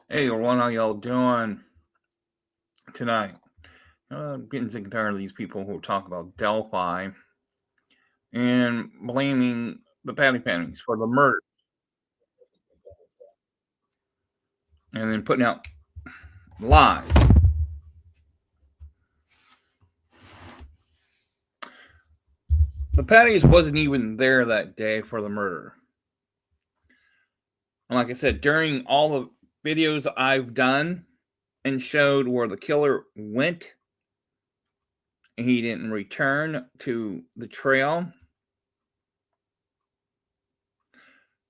Hey everyone, how y'all doing tonight? I'm getting sick and tired of these people who talk about Delphi and blaming the Patty Panties for the murder and then putting out lies. The Patties wasn't even there that day for the murder. And like I said, during all the videos I've done and showed where the killer went and he didn't return to the trail,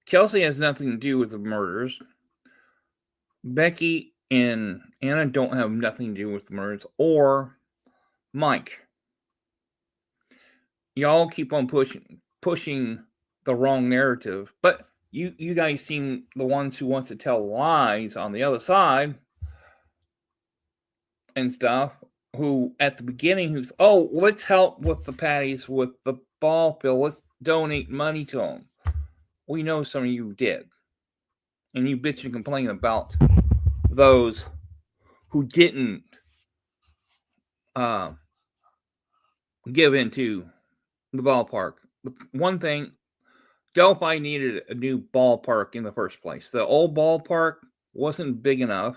Kelsey has nothing to do with the murders. Becky and Anna don't have nothing to do with the murders, or Mike. Y'all keep on pushing the wrong narrative, but you guys seem the ones who want to tell lies on the other side and stuff. Who at the beginning who's let's help with the patties with the ball field, let's donate money to them. We know some of you did, and you bitch and complain about those who didn't uh, give into the ballpark. One thing, Delphi needed a new ballpark in the first place. The old ballpark wasn't big enough,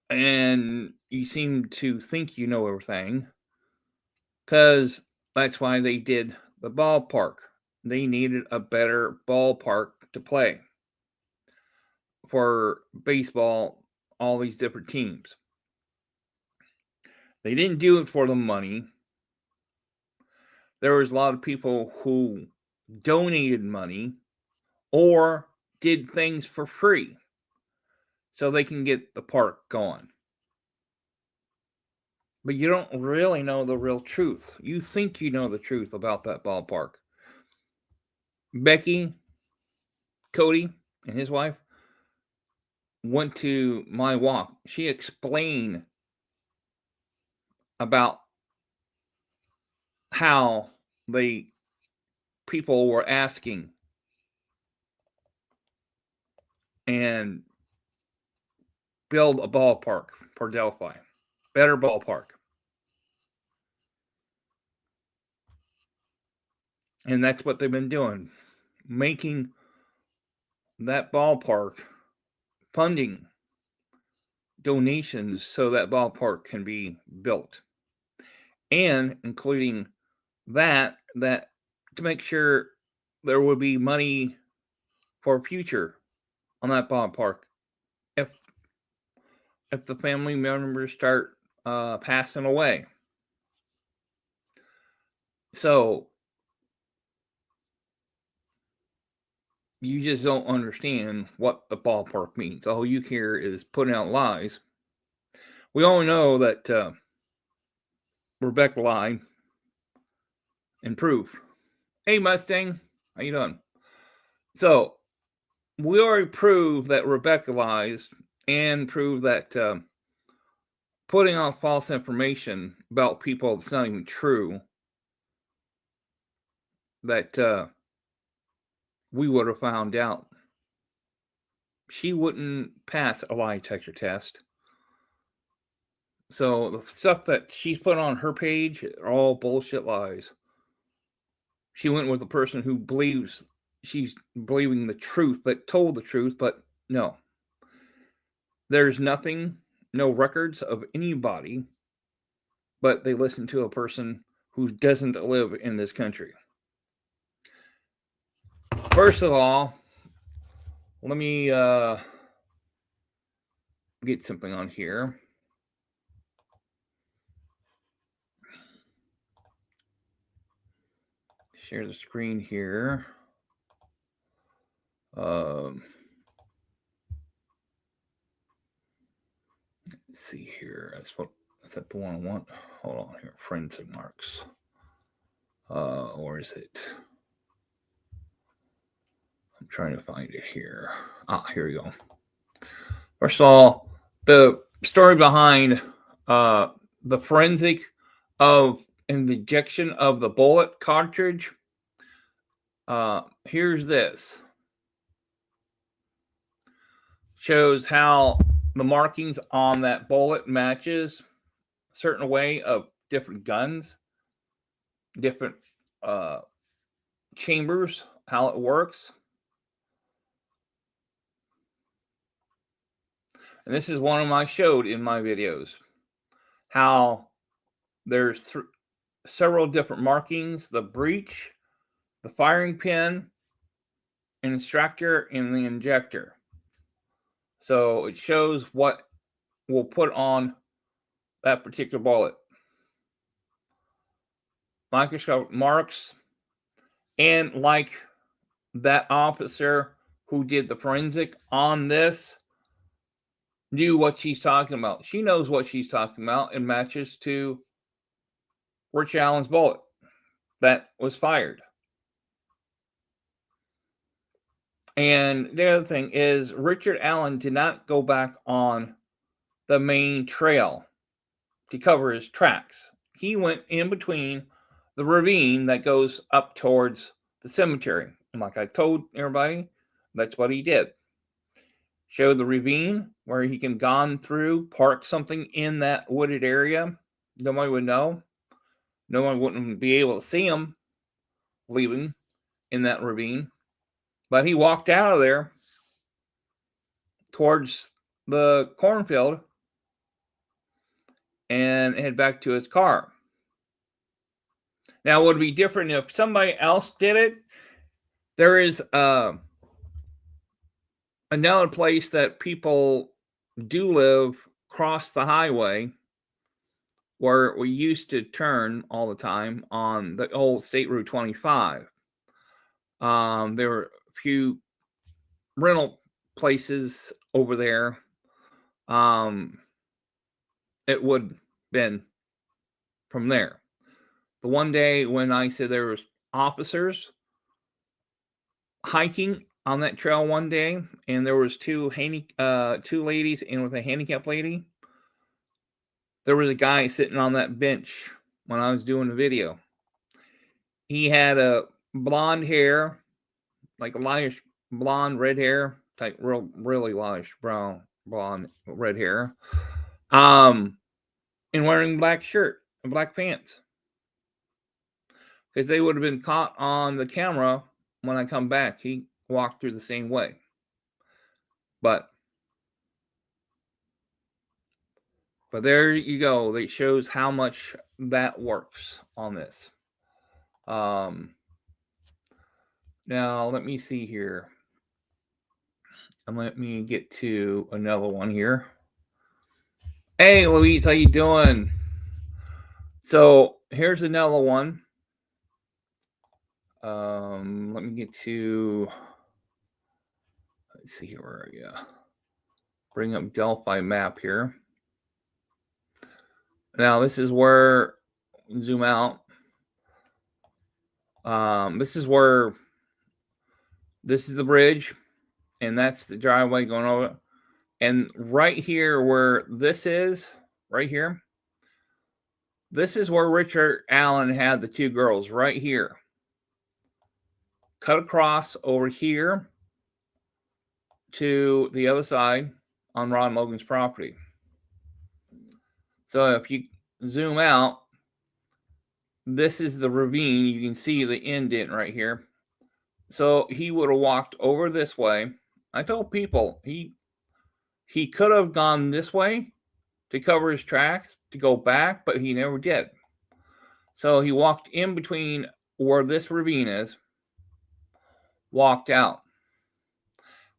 and you seem to think you know everything, because that's why they did the ballpark. They needed a better ballpark to play for baseball, all these different teams. They didn't do it for the money. There was a lot of people who donated money or did things for free so they can get the park going. But you don't really know the real truth. You think you know the truth about that ballpark. Becky, Cody, and his wife went to my walk. She explained about how the people were asking and build a ballpark for Delphi. Better ballpark. And that's what they've been doing. Making that ballpark, funding donations so that ballpark can be built. And including that to make sure there would be money for future on that ballpark if the family members start passing away. So you just don't understand what the ballpark means. All you hear is putting out lies. We all know that Rebecca lied and proof. Hey Mustang, how you doing? So we already proved that Rebecca lies and proved that putting out false information about people that's not even true, that we would have found out. She wouldn't pass a lie detector test. So the stuff that she's put on her page are all bullshit lies. She went with a person who believes she's believing the truth, that told the truth, but no. There's nothing, no records of anybody, but they listen to a person who doesn't live in this country. First of all, let me get something on here. Share the screen here. Let's see here. That's that the one I want. Hold on here. Forensic marks. Or is it? I'm trying to find it here. Here we go. First of all, the story behind the forensic of an ejection of the bullet cartridge. Here's this. shows how the markings on that bullet matches a certain way of different guns, different chambers, how it works. And this is one of I showed in my videos, how there's several different markings: the breech, the firing pin, an extractor, and the injector. So it shows what we'll put on that particular bullet. Microscope marks, and like that officer who did the forensic on this knew what she's talking about. She knows what she's talking about and matches to Rich Allen's bullet that was fired. And the other thing is, Richard Allen did not go back on the main trail to cover his tracks. He went in between the ravine that goes up towards the cemetery. And like I told everybody, that's what he did. Show the ravine where he can gone through, park something in that wooded area. Nobody would know. No one wouldn't be able to see him leaving in that ravine. But he walked out of there towards the cornfield and head back to his car. Now, it would be different if somebody else did it. There is another place that people do live across the highway where we used to turn all the time on the old State Route 25. There were a few rental places over there. It would have been from there. The one day when I said there was officers hiking on that trail one day, and there was two ladies and with a handicapped lady, there was a guy sitting on that bench when I was doing the video. He had a blonde hair, like a lightish blonde red hair, like really lightish brown blonde red hair, and wearing black shirt and black pants, because they would have been caught on the camera when I come back. He walked through the same way. But there you go. It shows how much that works on this. Now let me see here. And let me get to another one here. Hey, Louise, how you doing? So here's another one. Let me get to. Let's see here. Where are you? Bring up Delphi map here. Now this is where zoom out. This is where this is the bridge, and that's the driveway going over. And right here, where this is, right here, this is where Richard Allen had the two girls, right here. Cut across over here to the other side on Ron Logan's property. So if you zoom out, this is the ravine. You can see the indent right here. So he would have walked over this way. I told people he could have gone this way to cover his tracks to go back, but he never did. So he walked in between where this ravine is, walked out.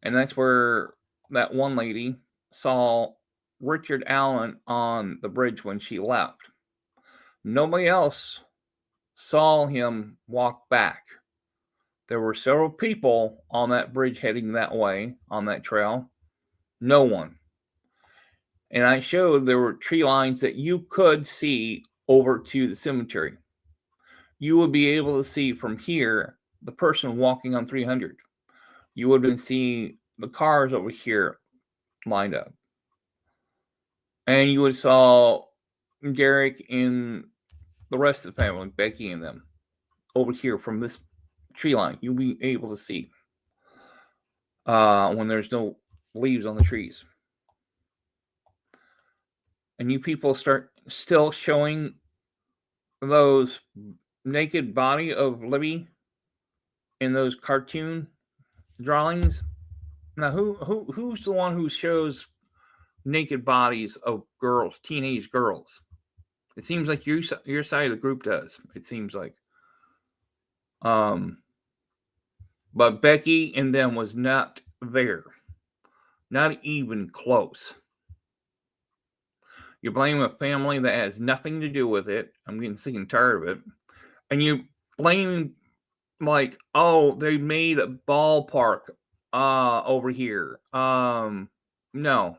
And that's where that one lady saw Richard Allen on the bridge when she left. Nobody else saw him walk back. There were several people on that bridge heading that way on that trail. No one. And I showed there were tree lines that you could see over to the cemetery. You would be able to see from here the person walking on 300. You would have been seeing the cars over here lined up. And you would have saw Derek and the rest of the family, Becky and them, over here from this tree line. You'll be able to see when there's no leaves on the trees. And you people start still showing those naked body of Libby in those cartoon drawings. Now, who's the one who shows naked bodies of girls, teenage girls? It seems like your side of the group does. It seems like, but Becky and them was not there, not even close. You blame a family that has nothing to do with it. I'm getting sick and tired of it. And you blame, like, oh, they made a ballpark over here. No.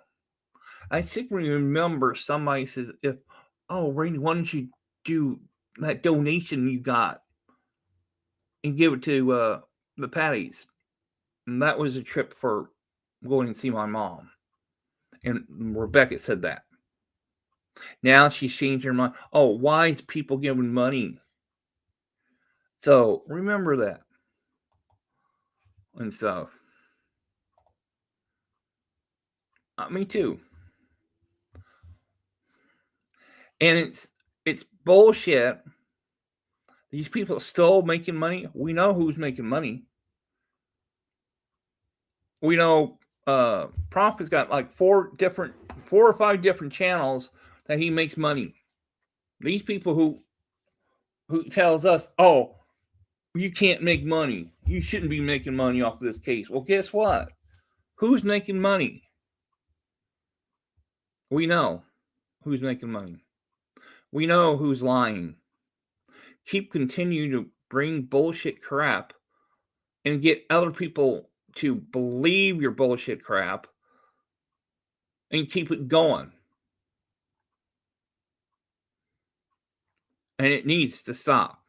I simply remember somebody says, if, oh, Randy, why don't you do that donation you got and give it to the Patties? And that was a trip for going to see my mom. And Rebecca said that. Now she's changed her mind. Oh, why is people giving money? So remember that and stuff. Me too. And it's bullshit. These people are still making money. We know who's making money. We know Prof has got like 4 or 5 different channels that he makes money. These people who tells us, oh, you can't make money. You shouldn't be making money off of this case. Well, guess what? Who's making money? We know who's making money. We know who's lying. Keep continuing to bring bullshit crap and get other people to believe your bullshit crap and keep it going. And it needs to stop.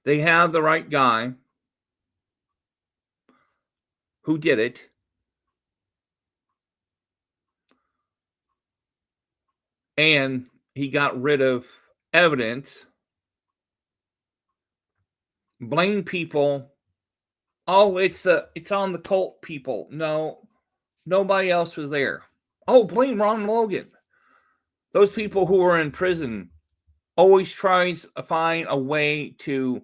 They have the right guy who did it. And he got rid of evidence. Blame people. Oh, it's on the cult people. No, nobody else was there. Oh, blame Ron Logan. Those people who are in prison always tries to find a way to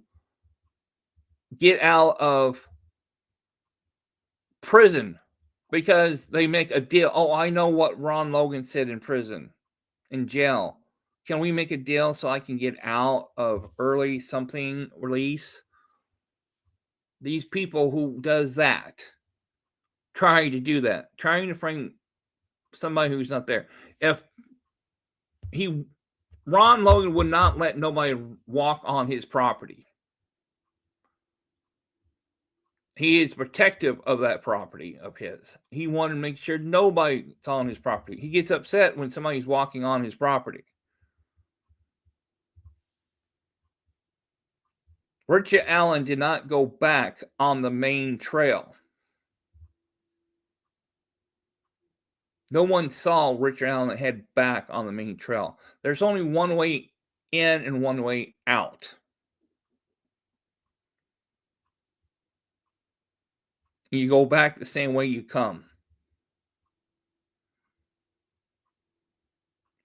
get out of prison because they make a deal. Oh, I know what Ron Logan said in prison, in jail. Can we make a deal so I can get out of early something release? These people who does that, trying to do that, trying to frame somebody who's not there. If Ron Logan would not let nobody walk on his property. He is protective of that property of his. He wanted to make sure nobody's on his property. He gets upset when somebody's walking on his property. Richard Allen did not go back on the main trail. No one saw Richard Allen head back on the main trail. There's only one way in and one way out. You go back the same way you come.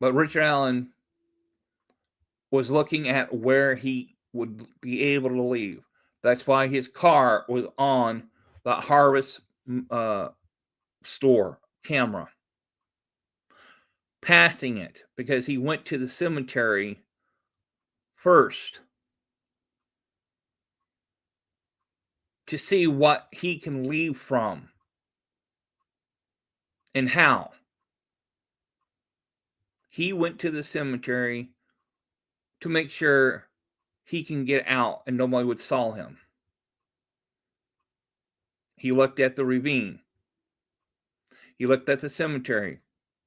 But Richard Allen was looking at where he would be able to leave. That's why his car was on the Harvest store camera, passing it, because he went to the cemetery first to see what he can leave from and how. He went to the cemetery to make sure he can get out and nobody would saw him. He looked at the ravine. He looked at the cemetery.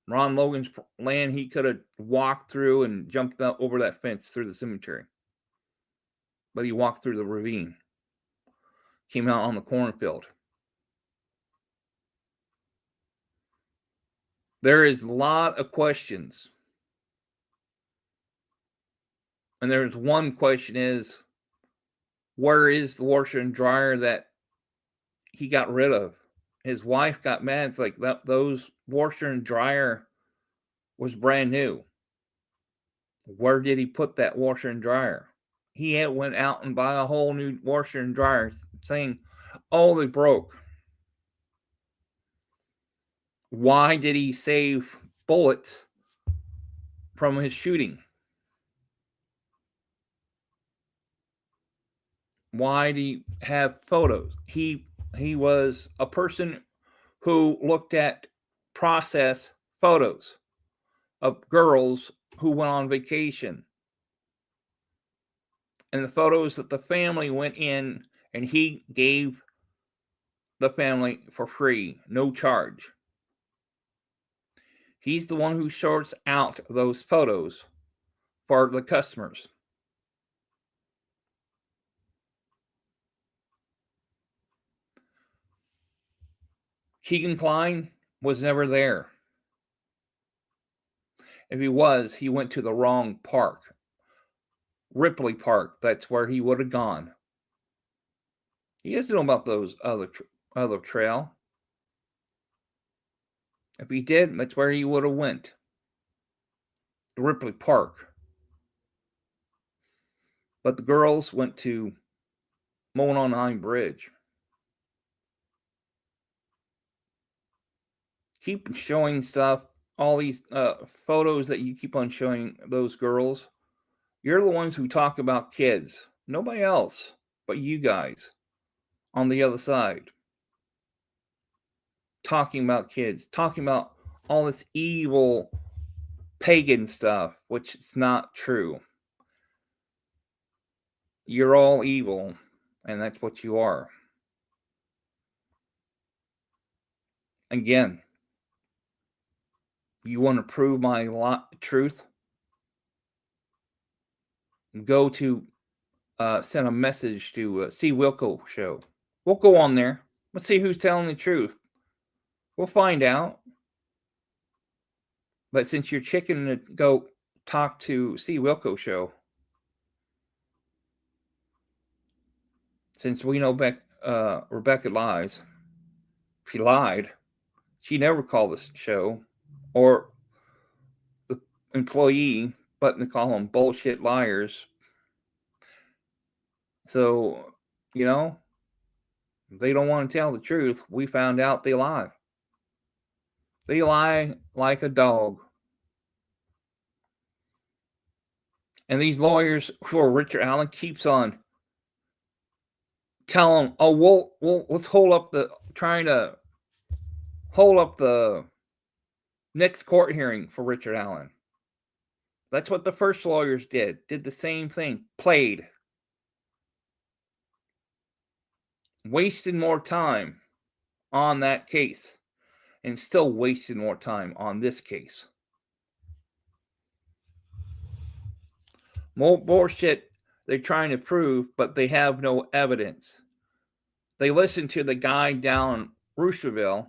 Ron Logan's land, he could have walked through and jumped up over that fence through the cemetery. But he walked through the ravine. Came out on the cornfield. There is a lot of questions. And there's one question is, where is the washer and dryer that he got rid of? his wife got mad. It's like those washer and dryer was brand new. Where did he put that washer and dryer? He had went out and buy a whole new washer and dryer, saying, "Oh, they broke." Why did he save bullets from his shooting? Why do you have photos? He was a person who looked at process photos of girls who went on vacation and the photos that the family went in and he gave the family for free, no charge. He's the one who sorts out those photos for the customers. Keegan Klein was never there. If he was, he went to the wrong park. Ripley Park, that's where he would have gone. He doesn't know about those other trail. If he did, that's where he would have went. Ripley Park. But the girls went to Monon Bridge. Keep showing stuff, all these photos that you keep on showing those girls. You're the ones who talk about kids. Nobody else but you guys on the other side. Talking about kids, talking about all this evil pagan stuff, which is not true. You're all evil, and that's what you are. Again, you want to prove my truth? Go to send a message to C. Wilco Show. We'll go on there. Let's see who's telling the truth. We'll find out. But since you're chicken to go talk to C. Wilco Show, since we know Rebecca lies, she lied. She never called the show or the employee, but they call them bullshit liars. So, you know, they don't want to tell the truth. We found out they lie. They lie like a dog. And these lawyers for Richard Allen keeps on telling, "Oh, let's hold up the next court hearing for Richard Allen." That's what the first lawyers did. Did the same thing. Played. Wasted more time on that case. And still wasted more time on this case. More bullshit they're trying to prove, but they have no evidence. They listened to the guy down Roosterville.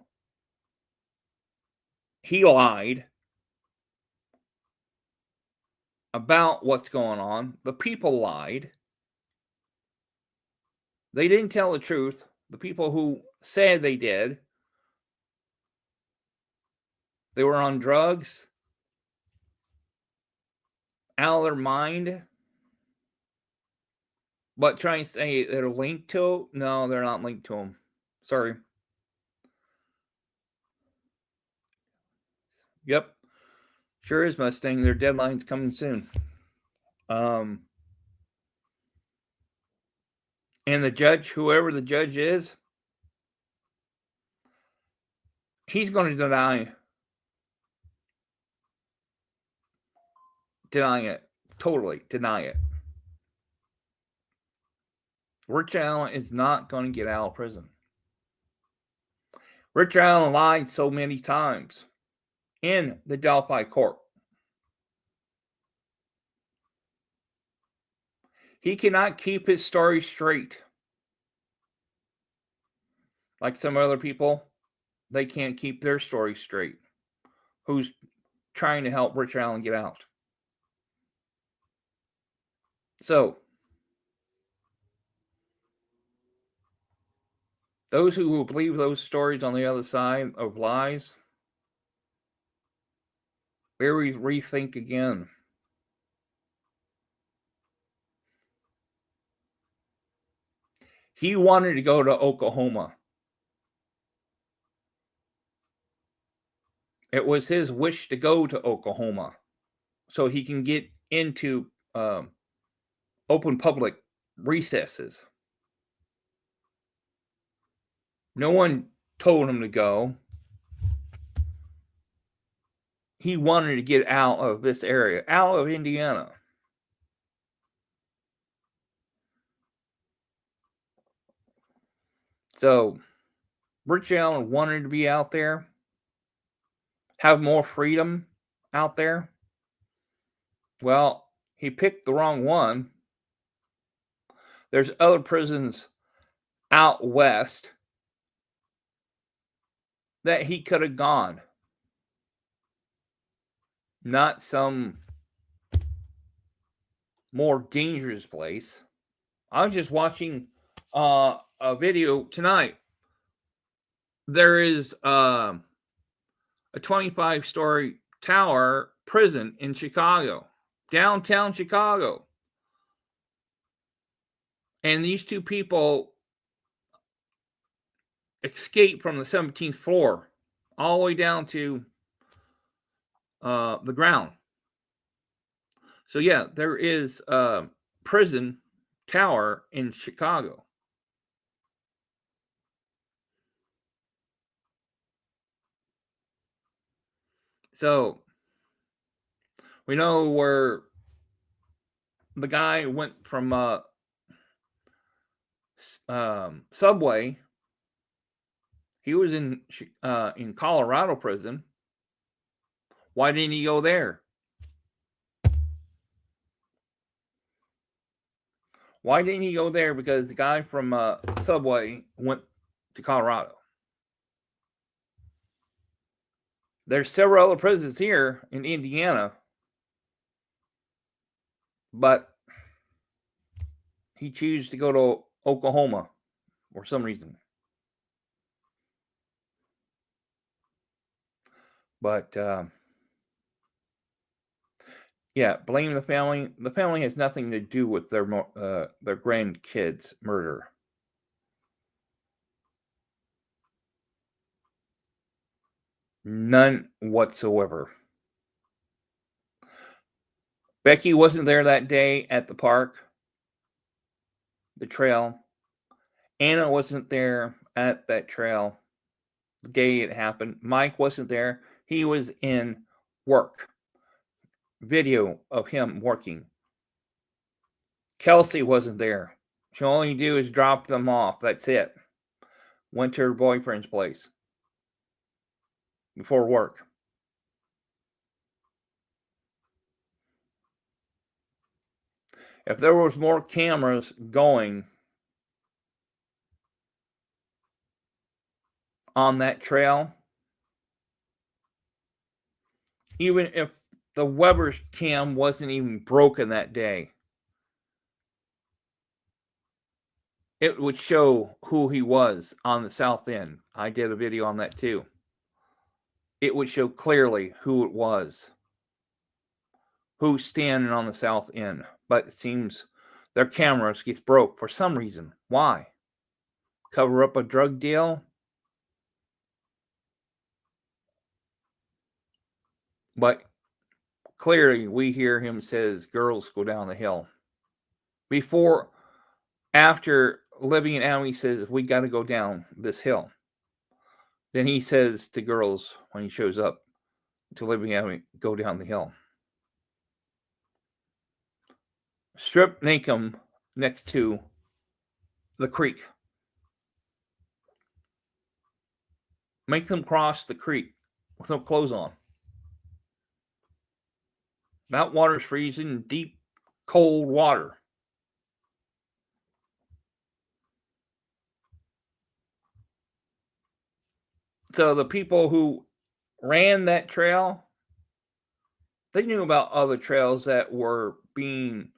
He lied about what's going on. The people lied. They didn't tell the truth. The people who said they did, they were on drugs, out of their mind, but trying to say they're linked to, no, they're not linked to them. Sorry. Yep. Sure is, Mustang. Their deadline's coming soon. And the judge, whoever the judge is, he's going to deny it. Totally deny it. Richard Allen is not going to get out of prison. Richard Allen lied so many times in the Delphi court. He cannot keep his story straight. Like some other people, they can't keep their story straight. Who's trying to help Richard Allen get out? So, Those who believe those stories on the other side of lies, very rethink again. He wanted to go to Oklahoma. It was his wish to go to Oklahoma so he can get into open public recesses. No one told him to go. He wanted to get out of this area, out of Indiana. So Rich Allen wanted to be out there, have more freedom out there. Well, he picked the wrong one. There's other prisons out west that he could have gone. Not some more dangerous place. I was just watching a video tonight. There is a 25-story tower prison in Chicago, downtown Chicago. And these two people escaped from the 17th floor all the way down to the ground. So yeah, there is a prison tower in Chicago. So we know where the guy went from Subway. He was in Colorado prison. Why didn't he go there? Why didn't he go there? Because the guy from Subway went to Colorado. There's several other prisons here in Indiana, but he chose to go to Oklahoma for some reason. But yeah, blame the family. The family has nothing to do with their grandkids' murder. None whatsoever. Becky wasn't there that day at the park, the trail. Anna wasn't there at that trail the day it happened. Mike wasn't there. He was in work. Video of him working. Kelsey wasn't there. She only do is drop them off. That's it. Went to her boyfriend's place before work. If there was more cameras going on that trail, even if the Weber's cam wasn't even broken that day, it would show who he was on the south end. I did a video on that too. It would show clearly who it was, who's standing on the south end. But it seems their cameras gets broke for some reason. Why? Cover up a drug deal? But clearly we hear him says girls go down the hill. After Libby and Amy says we got to go down this hill. Then he says to girls when he shows up to Libby and Amy, go down the hill. Strip naked next to the creek. Make them cross the creek with no clothes on. That water's freezing, deep, cold water. So the people who ran that trail, they knew about other trails that were being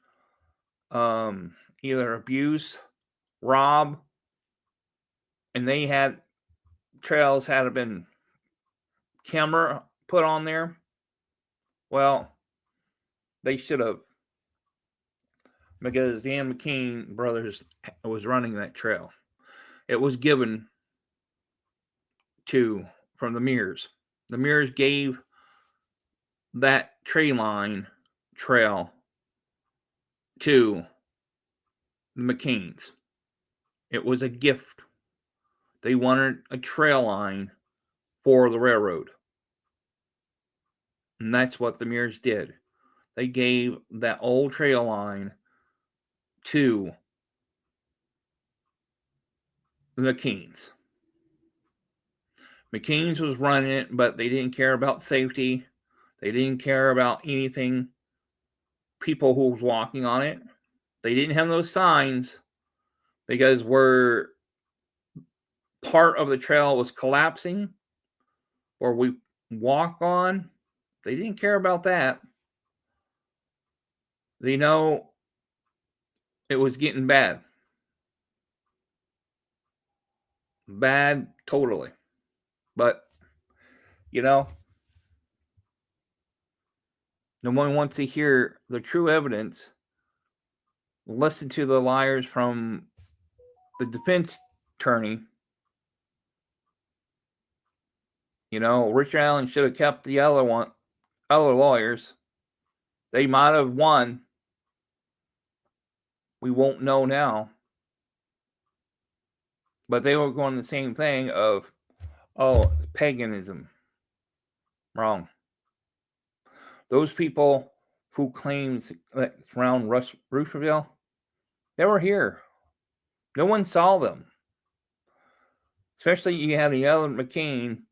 either abused, robbed, and they had trails had been camera put on there, well, they should have, because Dan McKean brothers was running that trail. It was given to from the Mears. The Mears gave that tree line trail to the McKeans. It was a gift. They wanted a trail line for the railroad. And that's what the Mears did. They gave that old trail line to the McKeans. McKeans was running it, but they didn't care about safety. They didn't care about anything. People who was walking on it. They didn't have those signs because where part of the trail was collapsing or we walk on, they didn't care about that. They know it was getting bad. Bad totally. But, no one wants to hear the true evidence. Listen to the liars from the defense attorney. Richard Allen should have kept the other lawyers. They might have won. We won't know now. But they were going the same thing of, paganism. Wrong. Those people who claimed that around Roosevelt, they were here. No one saw them. Especially you had the other McCain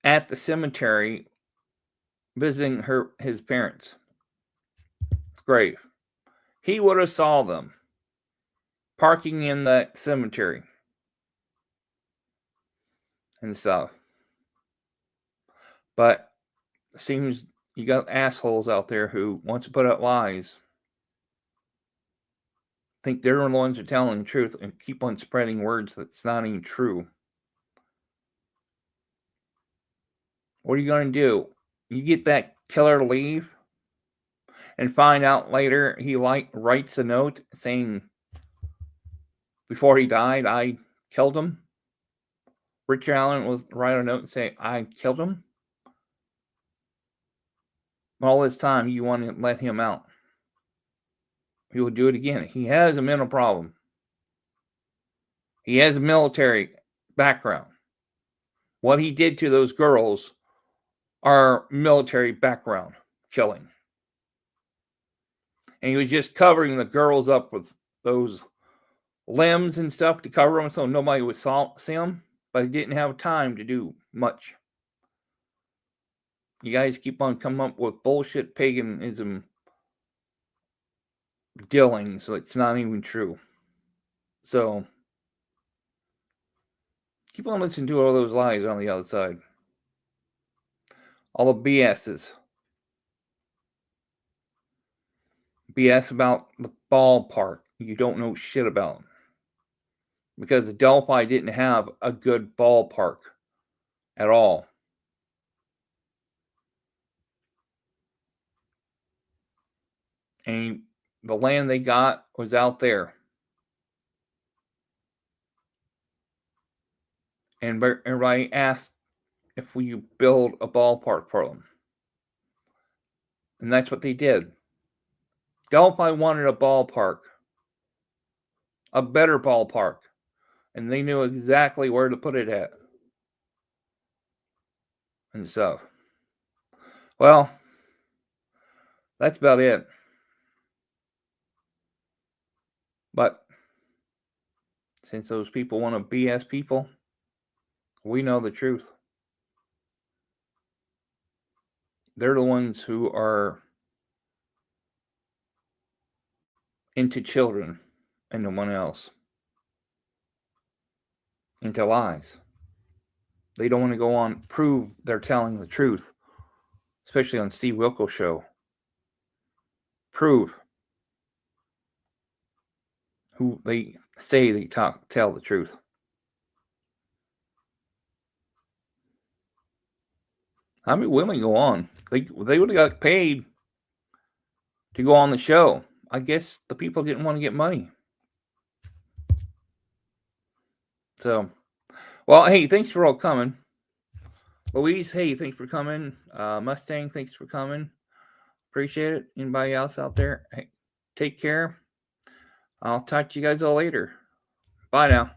at the cemetery visiting his parents' grave. He would have saw them parking in that cemetery and stuff. But it seems you got assholes out there who want to put out lies. Think they're the ones who are telling the truth and keep on spreading words that's not even true. What are you going to do? You get that killer to leave and find out later he writes a note saying before he died, I killed him. Richard Allen was write a note and say, I killed him. All this time you want to let him out. He will do it again. He has a mental problem. He has a military background. What he did to those girls are military background killing. And he was just covering the girls up with those limbs and stuff to cover them so nobody would see them. But he didn't have time to do much. You guys keep on coming up with bullshit paganism dealing, so it's not even true. So keep on listening to all those lies on the other side. All the BS's. BS about the ballpark. You don't know shit about. Because the Delphi didn't have a good ballpark at all. And the land they got was out there. And everybody asked if we build a ballpark for them. And that's what they did. Delphi wanted a ballpark. A better ballpark. And they knew exactly where to put it at. And stuff. Well, that's about it. But since those people want to BS people, we know the truth. They're the ones who are into children and no one else. Into lies. They don't want to go on, prove they're telling the truth. Especially on Steve Wilkos' show. Prove who they say they tell the truth. I'd be willing to go on. They would have got paid to go on the show. I guess the people didn't want to get money. So, well, hey, thanks for all coming. Louise, hey, thanks for coming. Mustang, thanks for coming. Appreciate it. Anybody else out there? Hey, take care. I'll talk to you guys all later. Bye now.